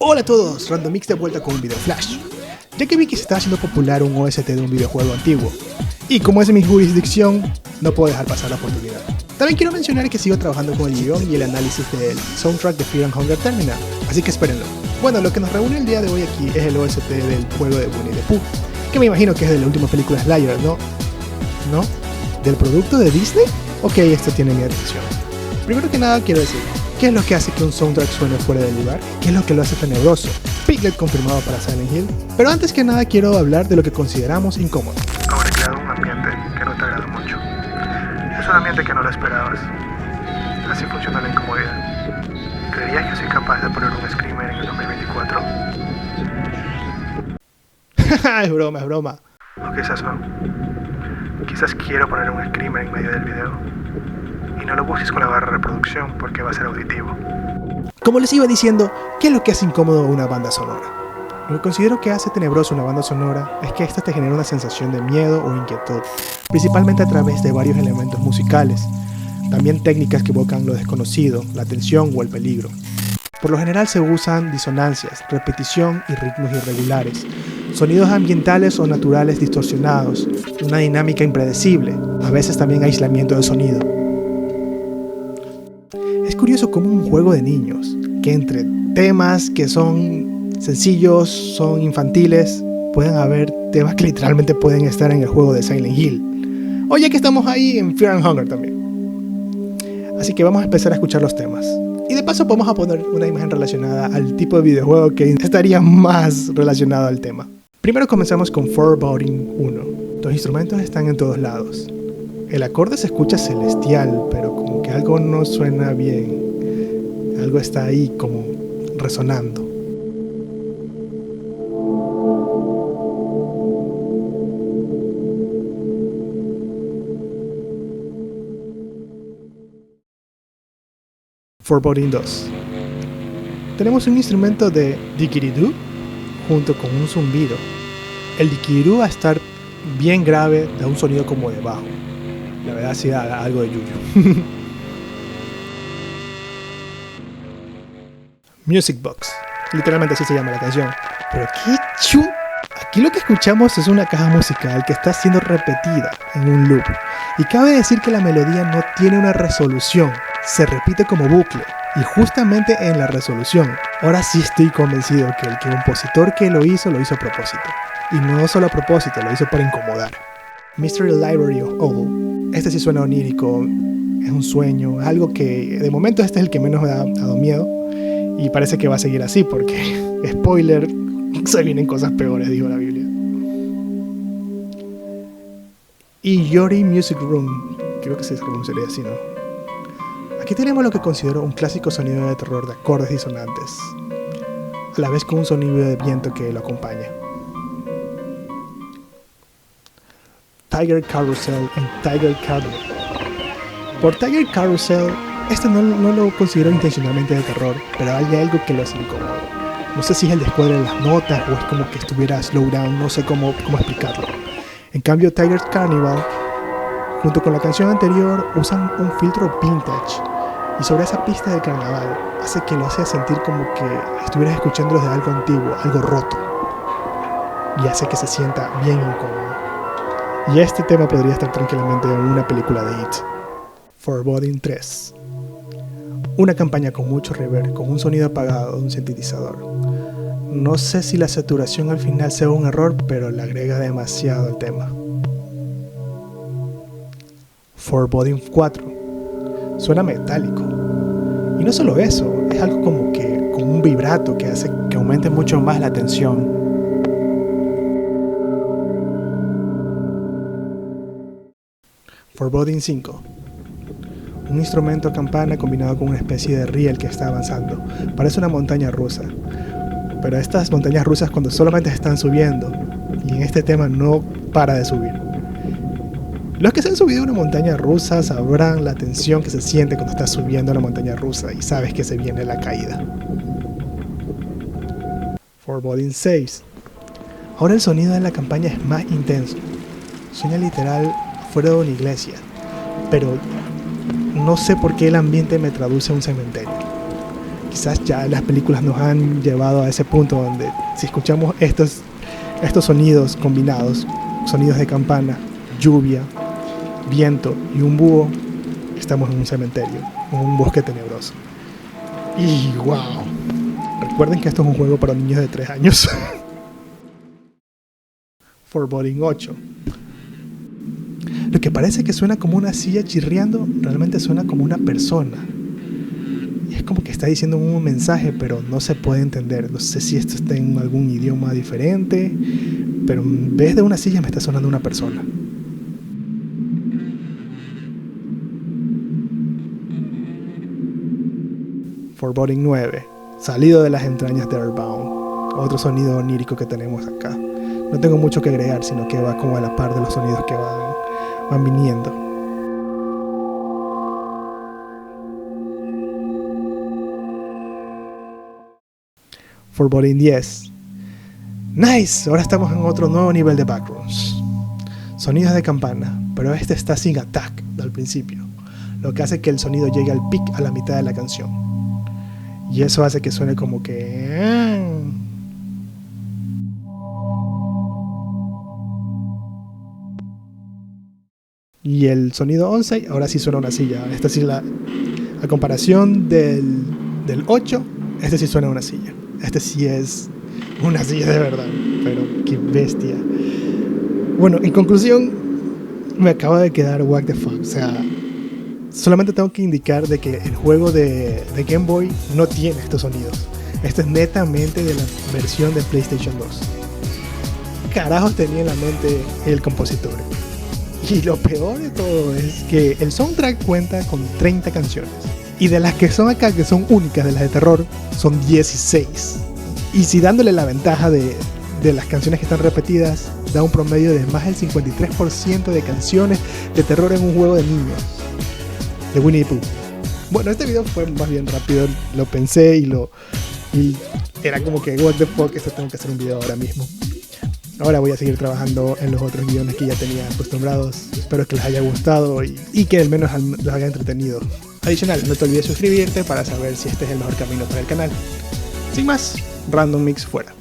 Hola a todos, Randomix de vuelta con un video flash. Ya que vi que se está haciendo popular un OST de un videojuego antiguo, y como es de mi jurisdicción, no puedo dejar pasar la oportunidad. También quiero mencionar que sigo trabajando con el guión y el análisis del soundtrack de Fear and Hunger Terminal, así que espérenlo. Bueno, lo que nos reúne el día de hoy aquí es el OST del juego de Winnie the Pooh, que me imagino que es de la última película Slayer, ¿no? ¿No? ¿Del producto de Disney? Ok, esto tiene mi atención. Primero que nada quiero decir, ¿qué es lo que hace que un soundtrack suene fuera de lugar? ¿Qué es lo que lo hace tenebroso? Piglet confirmado para Silent Hill. Pero antes que nada quiero hablar de lo que consideramos incómodo. Habré creado un ambiente que no te agrada mucho. Es un ambiente que no lo esperabas. Así funciona la incomodidad. ¿Creerías que soy capaz de poner un screamer en el 2024? Es broma, es broma. O quizás no. Quizás quiero poner un screamer en medio del video. Y no lo busques con la barra de reproducción porque va a ser auditivo. Como les iba diciendo, ¿qué es lo que hace incómodo una banda sonora? Lo que considero que hace tenebroso una banda sonora es que esta te genera una sensación de miedo o inquietud, principalmente a través de varios elementos musicales, también técnicas que evocan lo desconocido, la tensión o el peligro. Por lo general se usan disonancias, repetición y ritmos irregulares, sonidos ambientales o naturales distorsionados, una dinámica impredecible, a veces también aislamiento del sonido. Es curioso cómo un juego de niños, que entre temas que son sencillos, son infantiles, pueden haber temas que literalmente pueden estar en el juego de Silent Hill. Oye, que estamos ahí en Fear and Hunger también. Así que vamos a empezar a escuchar los temas. Y de paso vamos a poner una imagen relacionada al tipo de videojuego que estaría más relacionado al tema. Primero comenzamos con Foreboding 1. Los instrumentos están en todos lados. El acorde se escucha celestial, pero como que algo no suena bien. Algo está ahí como resonando. Foreboding 2. Tenemos un instrumento de didgeridoo junto con un zumbido. El didgeridoo va a estar bien grave, da un sonido como de bajo. La verdad sí da algo de yuyu. Music Box. Literalmente así se llama la canción. Pero qué chu. Aquí lo que escuchamos es una caja musical que está siendo repetida en un loop. Y cabe decir que la melodía no tiene una resolución. Se repite como bucle. Y justamente en la resolución. Ahora sí estoy convencido que el compositor que lo hizo a propósito. Y no solo a propósito, lo hizo para incomodar. Mystery Library of All. Este sí suena onírico, es un sueño, algo que de momento este es el que menos me ha dado miedo y parece que va a seguir así porque, spoiler, se vienen cosas peores, dijo la Biblia. Y Yori Music Room, creo que se pronunciaría así, ¿no? Aquí tenemos lo que considero un clásico sonido de terror de acordes disonantes, a la vez con un sonido de viento que lo acompaña. Tiger Carousel en Tiger Carousel. Por Tiger Carousel, esto no lo considero intencionalmente de terror, pero hay algo que lo hace incómodo. No sé si es el descuadre de las notas o es como que estuviera slow down, no sé cómo explicarlo. En cambio, Tiger Carnival, junto con la canción anterior, usan un filtro vintage y sobre esa pista del carnaval hace que lo hace sentir como que estuvieras escuchando de algo antiguo, algo roto, y hace que se sienta bien incómodo. Y este tema podría estar tranquilamente en una película de It. Foreboding 3. Una campaña con mucho reverb, con un sonido apagado de un sintetizador. No sé si la saturación al final sea un error, pero le agrega demasiado al tema. Foreboding 4. Suena metálico. Y no solo eso, es algo como que con un vibrato que hace que aumente mucho más la tensión. Foreboding 5. Un instrumento a campana combinado con una especie de riel que está avanzando. Parece una montaña rusa. Pero estas montañas rusas cuando solamente están subiendo, y en este tema no para de subir. Los que se han subido a una montaña rusa sabrán la tensión que se siente cuando estás subiendo a una montaña rusa y sabes que se viene la caída. Foreboding 6. Ahora el sonido de la campaña es más intenso. Suena literal fuera de una iglesia, pero no sé por qué el ambiente me traduce a un cementerio. quizás ya las películas nos han llevado a ese punto donde si escuchamos estos sonidos combinados, sonidos de campana, lluvia, viento y un búho, estamos en un cementerio, en un bosque tenebroso. Y wow, recuerden que esto es un juego para niños de 3 años. Foreboding 8. Lo que parece que suena como una silla chirriando, realmente suena como una persona. Y es como que está diciendo un mensaje, pero no se puede entender. No sé si esto está en algún idioma diferente, pero en vez de una silla me está sonando una persona. Foreboding 9. Salido de las entrañas de Earthbound. Otro sonido onírico que tenemos acá. No tengo mucho que agregar, sino que va como a la par de los sonidos que van viniendo. Foreboding 10. Nice, ahora estamos en otro nuevo nivel de backrooms. Sonidos de campana, pero este está sin attack al principio, lo que hace que el sonido llegue al pic a la mitad de la canción. Y eso hace que suene como que... Y el sonido 11, ahora sí suena una silla. Esta sí a comparación del 8, este sí suena una silla. Este sí es una silla de verdad, pero qué bestia. Bueno, en conclusión, me acaba de quedar what the fuck. O sea, solamente tengo que indicar de que el juego de Game Boy no tiene estos sonidos. Esto es netamente de la versión de PlayStation 2. Carajos tenía en la mente el compositor. Y lo peor de todo es que el soundtrack cuenta con 30 canciones. Y de las que son acá, que son únicas, de las de terror, son 16. Y si dándole la ventaja de las canciones que están repetidas, da un promedio de más del 53% de canciones de terror en un juego de niños. De Winnie the Pooh. Bueno, este video fue más bien rápido, lo pensé y era como que what the fuck, esto tengo que hacer un video ahora mismo. Ahora voy a seguir trabajando en los otros guiones que ya tenía acostumbrados. Espero que les haya gustado y que al menos los haya entretenido. Adicional, no te olvides suscribirte para saber si este es el mejor camino para el canal. Sin más, Random Mix fuera.